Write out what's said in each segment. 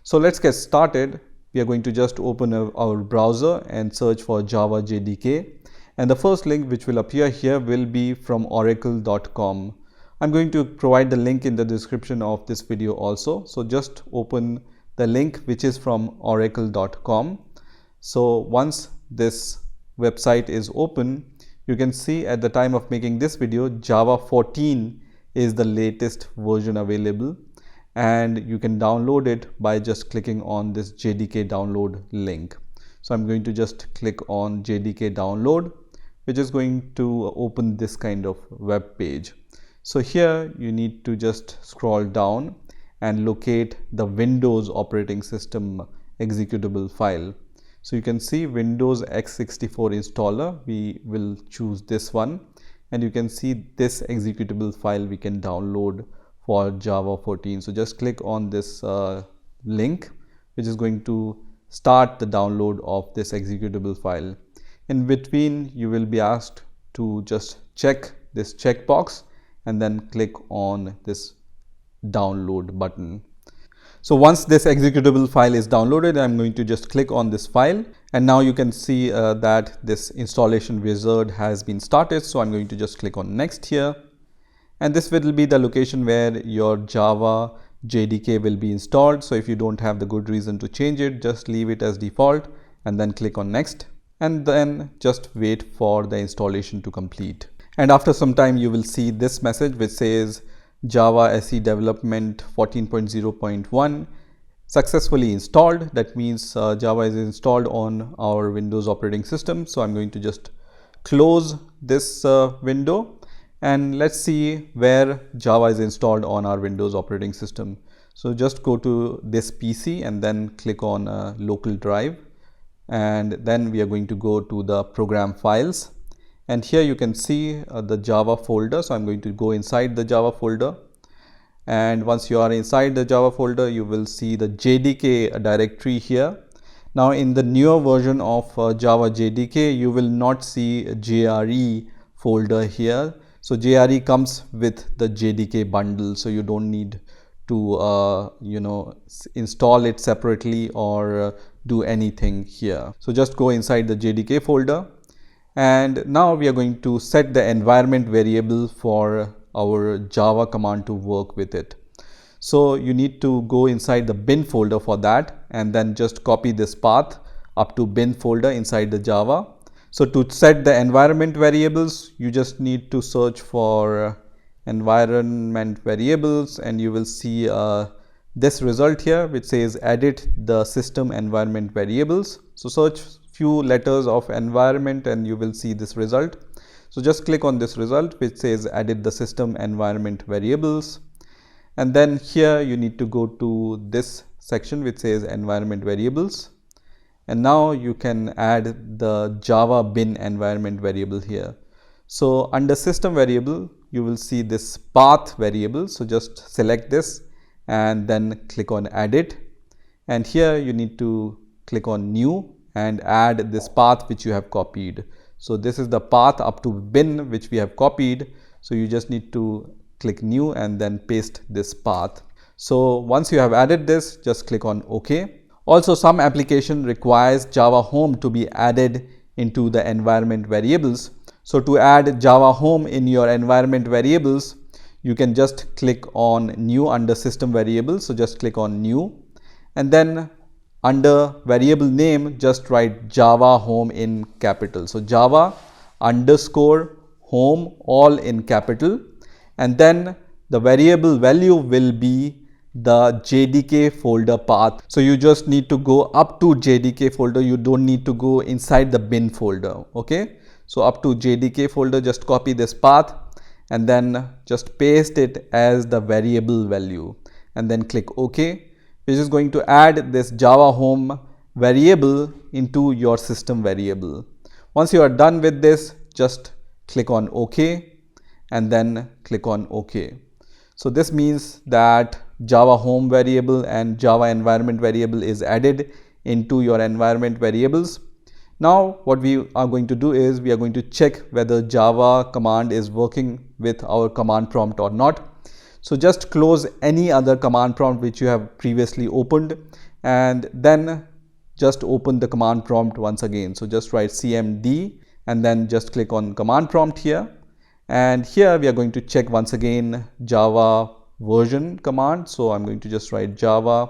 So let's get started. We are going to just open our browser and search for Java JDK. And the first link which will appear here will be from oracle.com. I'm going to provide the link in the description of this video also. So just open the link which is from oracle.com. So once this website is open, you can see at the time of making this video, Java 14 is the latest version available, and you can download it by just clicking on this JDK download link. So I'm going to just click on JDK download, which is going to open this kind of web page. So here you need to just scroll down and locate the Windows operating system executable file. So you can see Windows x64 installer. We will choose this one, and you can see this executable file we can download for Java 14. So just click on this link, which is going to start the download of this executable file. In between, you will be asked to just check this checkbox and then click on this download button. So once this executable file is downloaded, I'm going to just click on this file, and now you can see that this installation wizard has been started. So I'm going to just click on next here, and this will be the location where your Java JDK will be installed. So if you don't have the good reason to change it, just leave it as default and then click on next, and then just wait for the installation to complete. And after some time, you will see this message which says Java SE development 14.0.1 successfully installed. That means Java is installed on our Windows operating system. So I'm going to just close this window, and let's see where Java is installed on our Windows operating system. So just go to this PC and then click on local drive, and then we are going to go to the program files. And here you can see the Java folder. So I'm going to go inside the Java folder, and once you are inside the Java folder, you will see the JDK directory here. Now in the newer version of Java JDK, you will not see a JRE folder here. So JRE comes with the JDK bundle, so you don't need to install it separately or do anything here. So just go inside the JDK folder. And now we are going to set the environment variable for our Java command to work with it. So you need to go inside the bin folder for that, and then just copy this path up to bin folder inside the Java. So to set the environment variables, you just need to search for environment variables, and you will see this result here which says edit the system environment variables. So search few letters of environment and you will see this result. So just click on this result which says edit the system environment variables, and then here you need to go to this section which says environment variables, and now you can add the Java bin environment variable here. So under system variable, you will see this path variable. So just select this and then click on edit, and here you need to click on new and add this path which you have copied. So this is the path up to bin which we have copied. So you just need to click new and then paste this path. So once you have added this, just click on OK. Also, some application requires Java Home to be added into the environment variables. So to add Java Home in your environment variables, you can just click on new under system variables. So just click on new, and then under variable name, just write Java Home in capital. So Java underscore home all in capital, and then the variable value will be the JDK folder path. So you just need to go up to JDK folder. You don't need to go inside the bin folder. Okay. So up to JDK folder, just copy this path and then just paste it as the variable value, and then click OK, which is going to add this Java Home variable into your system variable. Once you are done with this, just click on OK and then click on OK. So this means that Java Home variable and Java environment variable is added into your environment variables. Now what we are going to do is we are going to check whether Java command is working with our command prompt or not. So just close any other command prompt which you have previously opened, and then just open the command prompt once again. So just write cmd and then just click on command prompt here, and here we are going to check once again Java version command. So I'm going to just write Java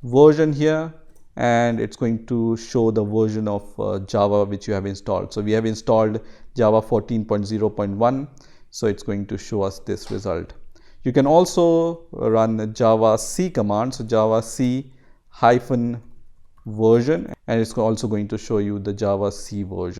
-version here, and it's going to show the version of Java which you have installed. So we have installed Java 14.0.1, so it's going to show us this result. You can also run Java C command, so Java C -version, and it's also going to show you the Java C version.